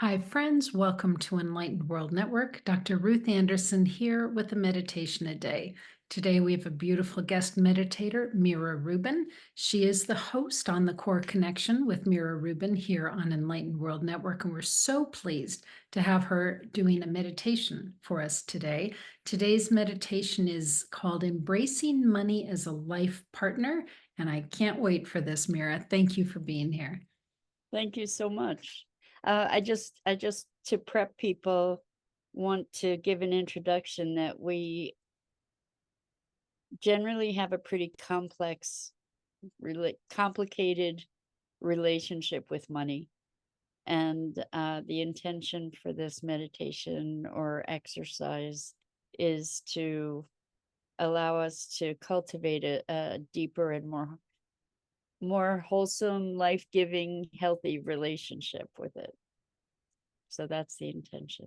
Hi, friends. Welcome to Enlightened World Network. Dr. Ruth Anderson here with a meditation a day. Today, we have a beautiful guest meditator, Mira Rubin. She is the host on the Core Connection with Mira Rubin here on Enlightened World Network, and we're so pleased to have her doing a meditation for us today. Today's meditation is called Embracing Money as a Life Partner, and I can't wait for this, Mira. Thank you for being here. Thank you so much. I just to prep people want to give an introduction that we generally have a pretty complicated relationship with money. And the intention for this meditation or exercise is to allow us to cultivate a deeper and more wholesome, life-giving, healthy relationship with it. So that's the intention.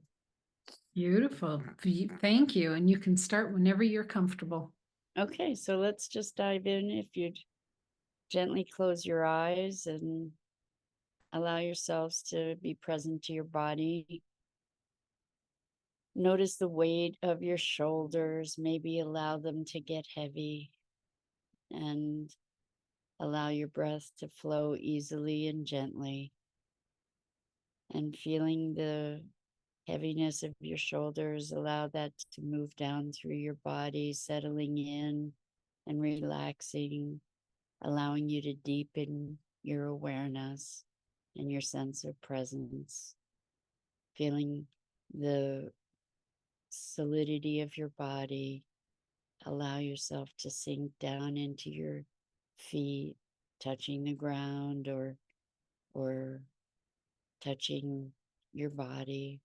Beautiful. Thank you. And you can start whenever you're comfortable. Okay, so let's just dive in. If you'd gently close your eyes and allow yourselves to be present to your body. Notice the weight of your shoulders. Maybe allow them to get heavy and allow your breath to flow easily and gently. And feeling the heaviness of your shoulders, allow that to move down through your body, settling in and relaxing, allowing you to deepen your awareness and your sense of presence, feeling the solidity of your body. Allow yourself to sink down into your feet, touching the ground or touching your body.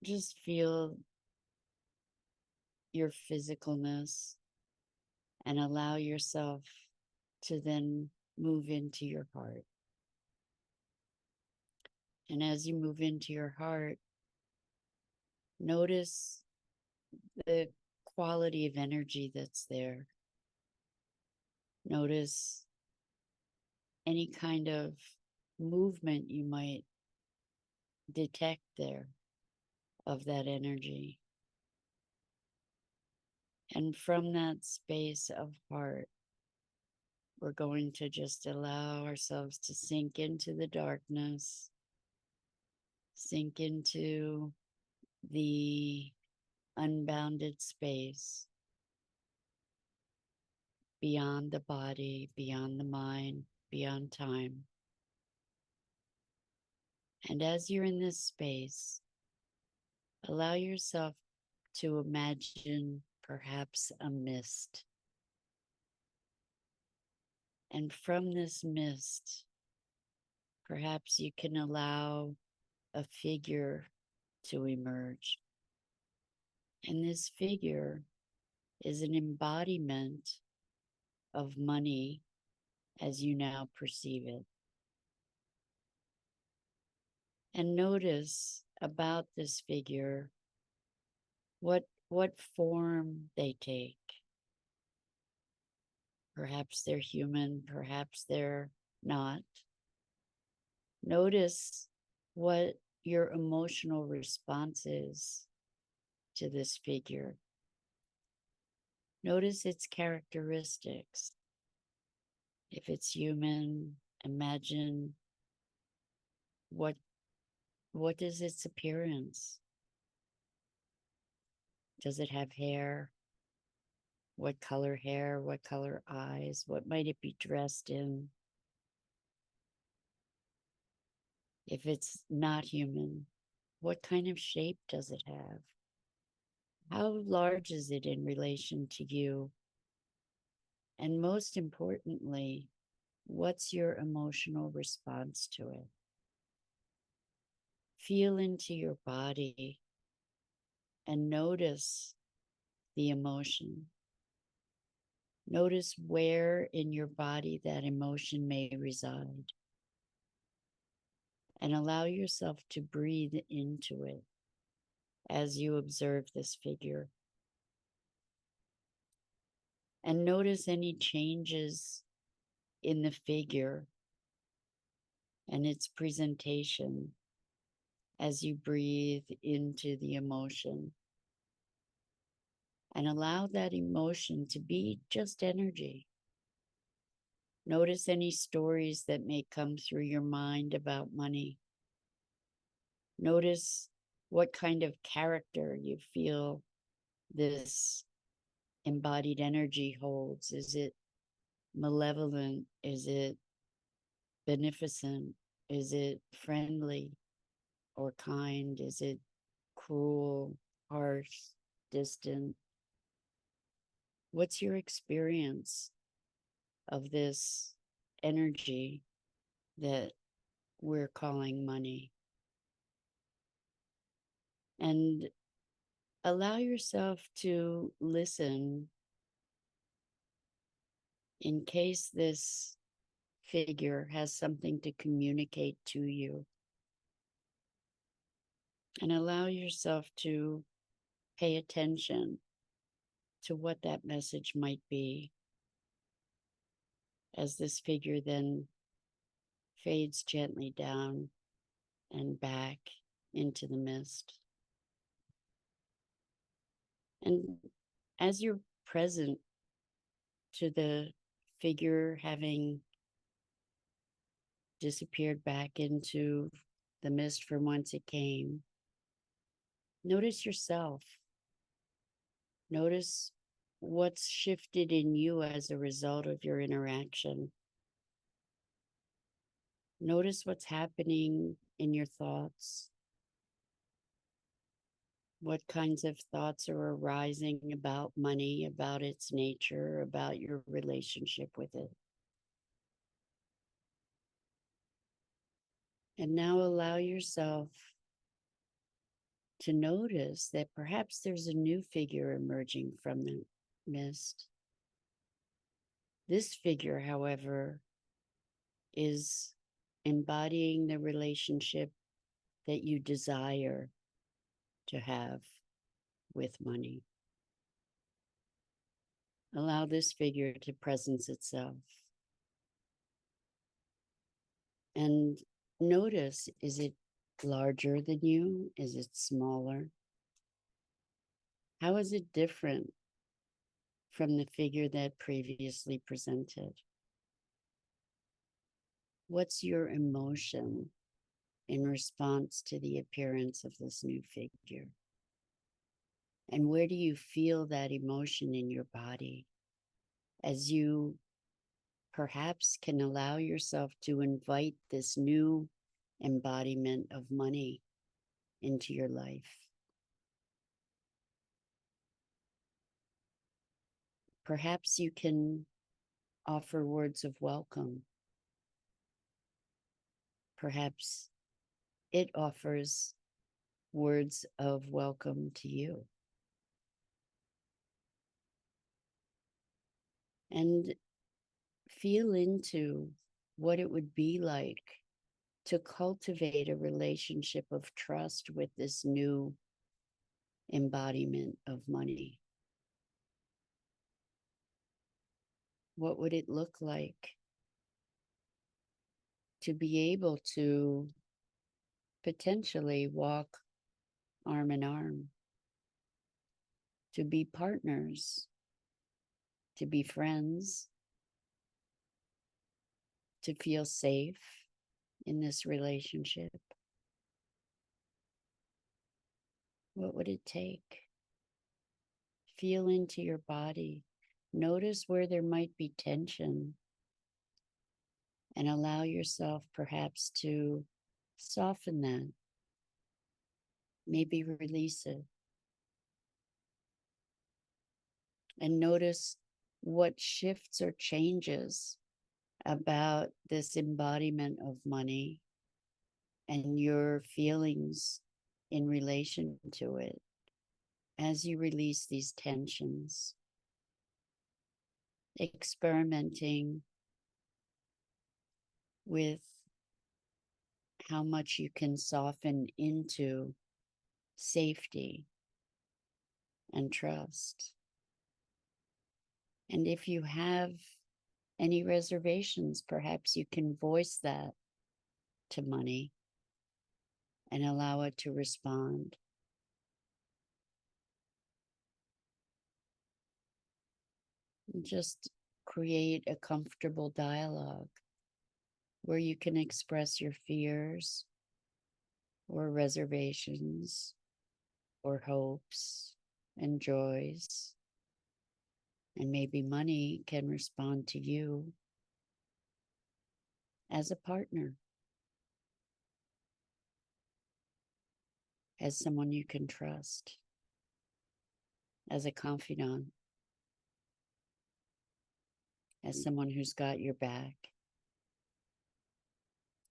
Just feel your physicalness and allow yourself to then move into your heart. And as you move into your heart, notice the quality of energy that's there. Notice any kind of movement you might detect there of that energy. And from that space of heart, we're going to just allow ourselves to sink into the darkness, sink into the unbounded space beyond the body, beyond the mind, beyond time. And as you're in this space, allow yourself to imagine perhaps a mist. And from this mist, perhaps you can allow a figure to emerge. And this figure is an embodiment of money as you now perceive it. And notice about this figure what form they take. Perhaps they're human, perhaps they're not. Notice what your emotional response is to this figure. Notice its characteristics. If it's human, imagine what is its appearance? Does it have hair? What color hair? What color eyes? What might it be dressed in? If it's not human, what kind of shape does it have? How large is it in relation to you? And most importantly, what's your emotional response to it? Feel into your body and notice the emotion. Notice where in your body that emotion may reside. And allow yourself to breathe into it as you observe this figure. And notice any changes in the figure and its presentation as you breathe into the emotion. And allow that emotion to be just energy. Notice any stories that may come through your mind about money. Notice what kind of character you feel this embodied energy holds. Is it malevolent? Is it beneficent? Is it friendly or kind? Is it cruel, harsh, distant? What's your experience of this energy that we're calling money? And allow yourself to listen in case this figure has something to communicate to you. And allow yourself to pay attention to what that message might be as this figure then fades gently down and back into the mist. And as you're present to the figure having disappeared back into the mist from whence it came, notice yourself. Notice what's shifted in you as a result of your interaction. Notice what's happening in your thoughts. What kinds of thoughts are arising about money, about its nature, about your relationship with it. And now allow yourself to notice that perhaps there's a new figure emerging from the mist. This figure, however, is embodying the relationship that you desire to have with money. Allow this figure to presence itself. And notice, is it larger than you? Is it smaller? How is it different from the figure that previously presented? What's your emotion in response to the appearance of this new figure? And where do you feel that emotion in your body as you perhaps can allow yourself to invite this new embodiment of money into your life? Perhaps you can offer words of welcome. Perhaps it offers words of welcome to you. And feel into what it would be like to cultivate a relationship of trust with this new embodiment of money. What would it look like to be able to potentially walk arm in arm, to be partners, to be friends, to feel safe in this relationship? What would it take? Feel into your body. Notice where there might be tension and allow yourself perhaps to soften that. Maybe release it. And notice what shifts or changes about this embodiment of money and your feelings in relation to it as you release these tensions. Experimenting with how much you can soften into safety and trust. And if you have any reservations, perhaps you can voice that to money and allow it to respond. And just create a comfortable dialogue where you can express your fears or reservations or hopes and joys. And maybe money can respond to you as a partner, as someone you can trust, as a confidant, as someone who's got your back,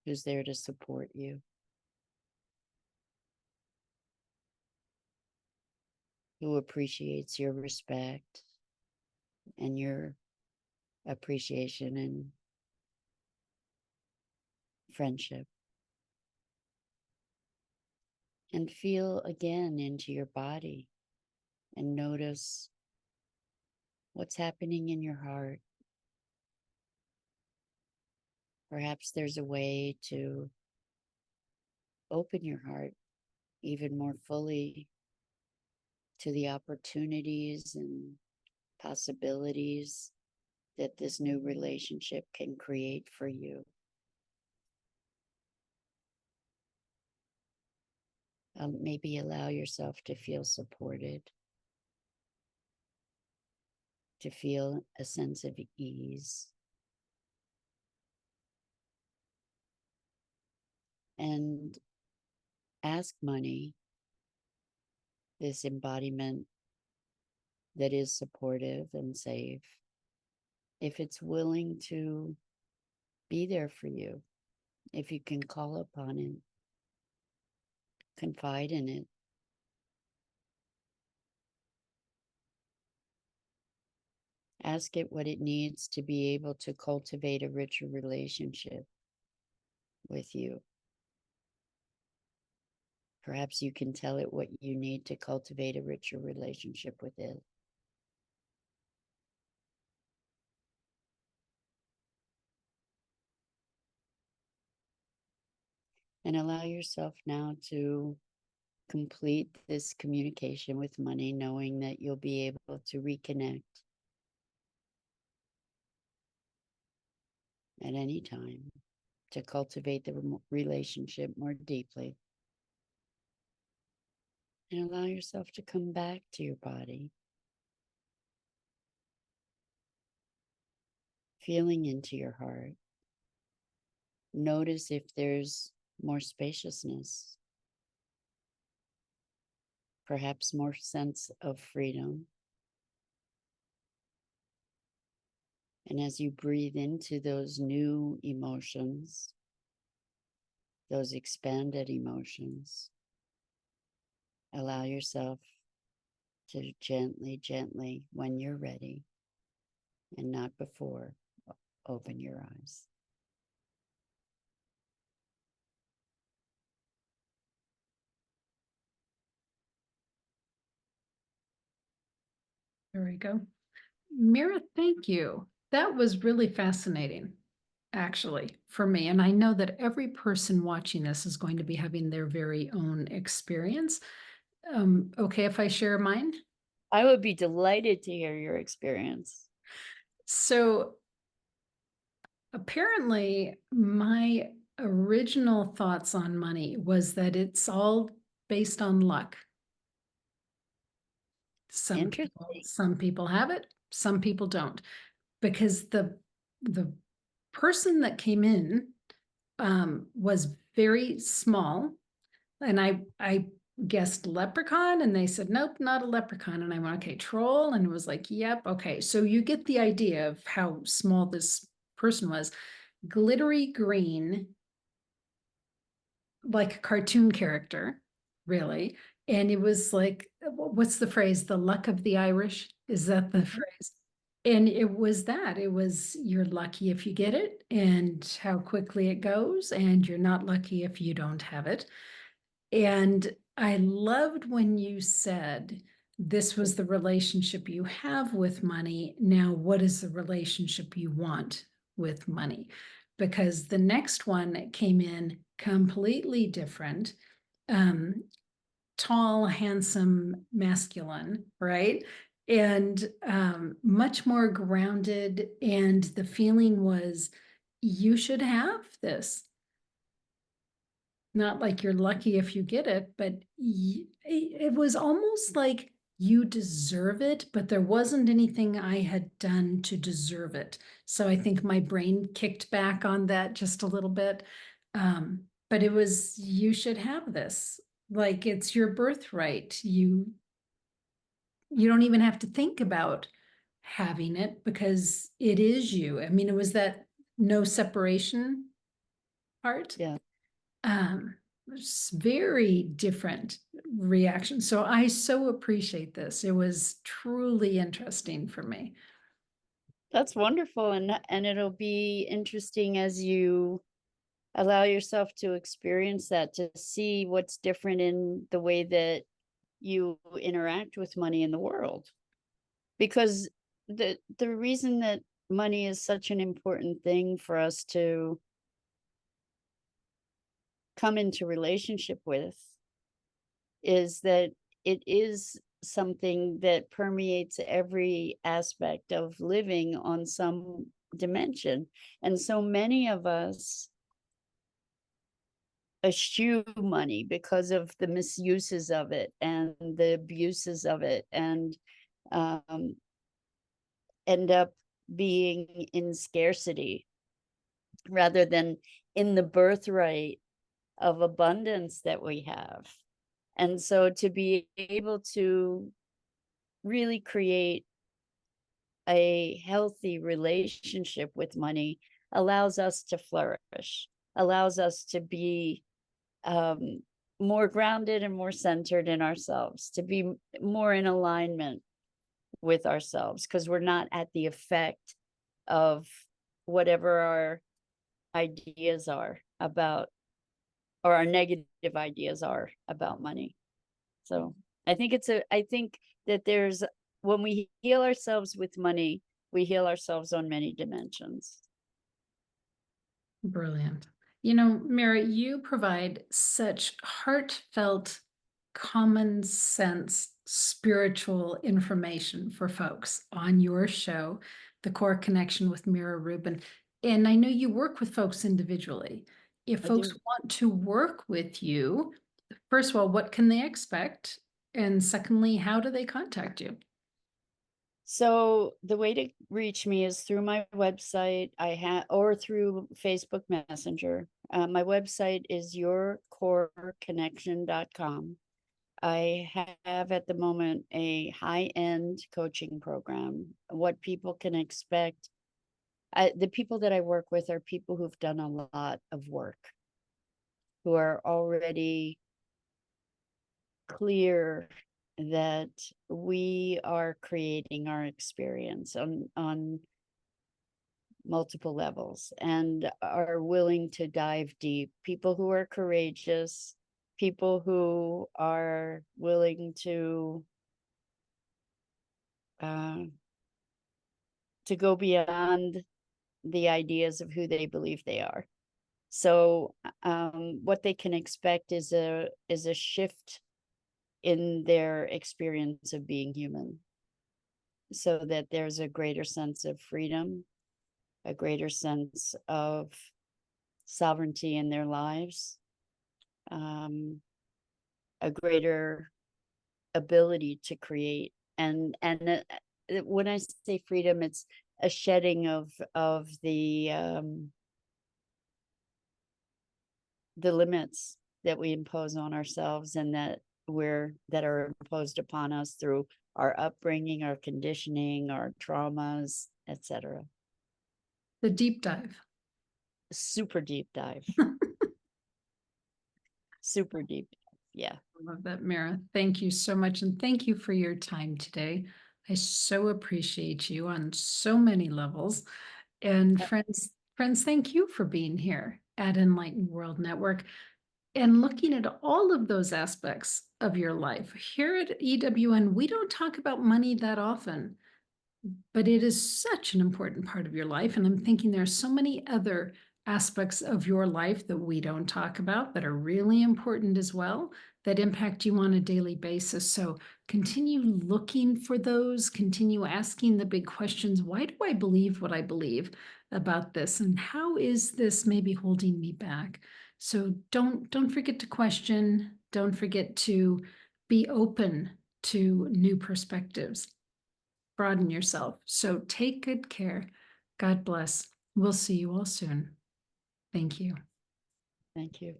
who's there to support you, who appreciates your respect and your appreciation and friendship. And feel again into your body and notice what's happening in your heart. Perhaps there's a way to open your heart even more fully to the opportunities and possibilities that this new relationship can create for you. Maybe allow yourself to feel supported, to feel a sense of ease. And ask money, this embodiment that is supportive and safe, if it's willing to be there for you, if you can call upon it, confide in it. Ask it what it needs to be able to cultivate a richer relationship with you. Perhaps you can tell it what you need to cultivate a richer relationship with it. And allow yourself now to complete this communication with money, knowing that you'll be able to reconnect at any time to cultivate the relationship more deeply. And allow yourself to come back to your body, feeling into your heart. Notice if there's more spaciousness, perhaps more sense of freedom. And as you breathe into those new emotions, those expanded emotions, allow yourself to gently, gently, when you're ready and not before, open your eyes. There we go. Mira, thank you. That was really fascinating, actually, for me. And I know that every person watching this is going to be having their very own experience. Okay, if I share mine? I would be delighted to hear your experience. So apparently, my original thoughts on money was that it's all based on luck. Interesting. Some people have it, some people don't, because the person that came in was very small, and I guessed leprechaun, and they said nope, not a leprechaun, and I went okay, troll, and it was like yep, okay, so you get the idea of how small this person was. Glittery green, like a cartoon character, really. And it was like, what's the phrase? The luck of the Irish? Is that the phrase? And it was that. It was you're lucky if you get it and how quickly it goes, and you're not lucky if you don't have it. And I loved when you said this was the relationship you have with money. Now, what is the relationship you want with money? Because the next one came in completely different. um, tall, handsome, masculine, right? And much more grounded. And the feeling was, you should have this. Not like you're lucky if you get it, but it was almost like you deserve it, but there wasn't anything I had done to deserve it. So I think my brain kicked back on that just a little bit. But it was, you should have this. Like it's your birthright. You don't even have to think about having it because it is you. I mean, it was that no separation part. Yeah. It's very different reaction. So I so appreciate this. It was truly interesting for me. That's wonderful, and it'll be interesting as you allow yourself to experience that, to see what's different in the way that you interact with money in the world. Because the reason that money is such an important thing for us to come into relationship with is that it is something that permeates every aspect of living on some dimension. And so many of us eschew money because of the misuses of it and the abuses of it, and um, end up being in scarcity rather than in the birthright of abundance that we have. And so to be able to really create a healthy relationship with money allows us to flourish, allows us to be um, more grounded and more centered in ourselves, to be more in alignment with ourselves, because we're not at the effect of whatever our ideas are about, or our negative ideas are about money. So I think that there's, when we heal ourselves with money, we heal ourselves on many dimensions. Brilliant. You know, Mira, you provide such heartfelt, common sense, spiritual information for folks on your show, The Core Connection with Mira Rubin. And I know you work with folks individually. If I folks do. want to work with you, first of all, what can they expect? And secondly, how do they contact you? So the way to reach me is through my website, or through Facebook Messenger. My website is yourcoreconnection.com. I have at the moment a high-end coaching program. What people can expect, the people that I work with are people who've done a lot of work, who are already clear that we are creating our experience on multiple levels, and are willing to dive deep. People who are courageous, people who are willing uh, to go beyond the ideas of who they believe they are. So what they can expect is a shift in their experience of being human, so that there's a greater sense of freedom, a greater sense of sovereignty in their lives, um, a greater ability to create. And when I say freedom, it's a shedding of the limits that we impose on ourselves, and that are imposed upon us through our upbringing, our conditioning, our traumas, etc. The deep dive. Super deep dive. Super deep. Yeah. I love that, Mira. Thank you so much. And thank you for your time today. I so appreciate you on so many levels. And friends, thank you for being here at Enlightened World Network and looking at all of those aspects of your life. Here at EWN, we don't talk about money that often, but it is such an important part of your life. And I'm thinking there are so many other aspects of your life that we don't talk about that are really important as well, that impact you on a daily basis. So continue looking for those, continue asking the big questions. Why do I believe what I believe about this? And how is this maybe holding me back? So don't forget to question, don't forget to be open to new perspectives. Broaden yourself. So take good care. God bless. We'll see you all soon. Thank you. Thank you.